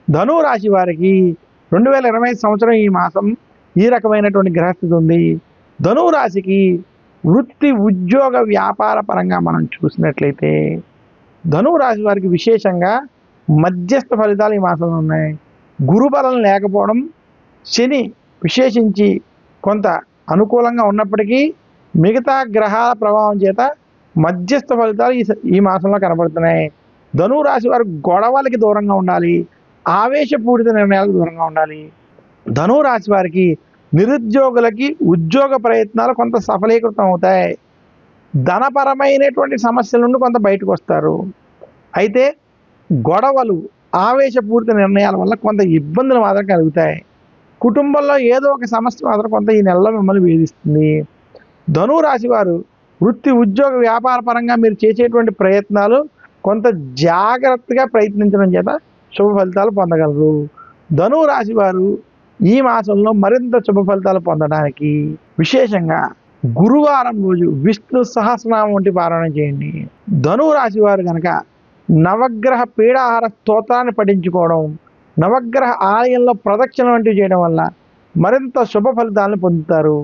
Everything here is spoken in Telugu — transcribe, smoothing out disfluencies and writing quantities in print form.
ధనువు రాశి వారికి 2025 సంవత్సరం ఈ మాసం ఈ రకమైనటువంటి గ్రహస్థితి ఉంది. ధనువు రాశికి వృత్తి, ఉద్యోగ, వ్యాపార పరంగా మనం చూసినట్లయితే ధనువు రాశి వారికి విశేషంగా మధ్యస్థ ఫలితాలు ఈ మాసంలో ఉన్నాయి. గురుబలం లేకపోవడం, శని విశేషించి కొంత అనుకూలంగా ఉన్నప్పటికీ మిగతా గ్రహాల ప్రభావం చేత మధ్యస్థ ఫలితాలు ఈ మాసంలో కనబడుతున్నాయి. ధనువు రాశి వారు గొడవలకి దూరంగా ఉండాలి, ఆవేశపూరిత నిర్ణయాలకు దూరంగా ఉండాలి. ధనువు రాశి వారికి నిరుద్యోగులకి ఉద్యోగ ప్రయత్నాలు కొంత సఫలీకృతం అవుతాయి. ధనపరమైనటువంటి సమస్యల నుండి కొంత బయటకు వస్తారు. అయితే గొడవలు, ఆవేశపూరిత నిర్ణయాల వల్ల కొంత ఇబ్బందులు మాత్రం కలుగుతాయి. కుటుంబంలో ఏదో ఒక సమస్య మాత్రం కొంత ఈ నెలలో మిమ్మల్ని వేధిస్తుంది. ధనువు రాశి వారు వృత్తి, ఉద్యోగ, వ్యాపార పరంగా మీరు చేసేటువంటి ప్రయత్నాలు కొంత జాగ్రత్తగా ప్రయత్నించడం చేత శుభ ఫలితాలు పొందగలరు. ధనువు రాశి వారు ఈ మాసంలో మరింత శుభ ఫలితాలు పొందడానికి విశేషంగా గురువారం రోజు విష్ణు సహస్రనామం వంటి పారాయణ చేయండి. ధనువు రాశి వారు కనుక నవగ్రహ పీడాహార స్తోత్రాన్ని పఠించుకోవడం, నవగ్రహ ఆలయంలో ప్రదక్షిణ వంటివి చేయడం వల్ల మరింత శుభ ఫలితాలను పొందుతారు.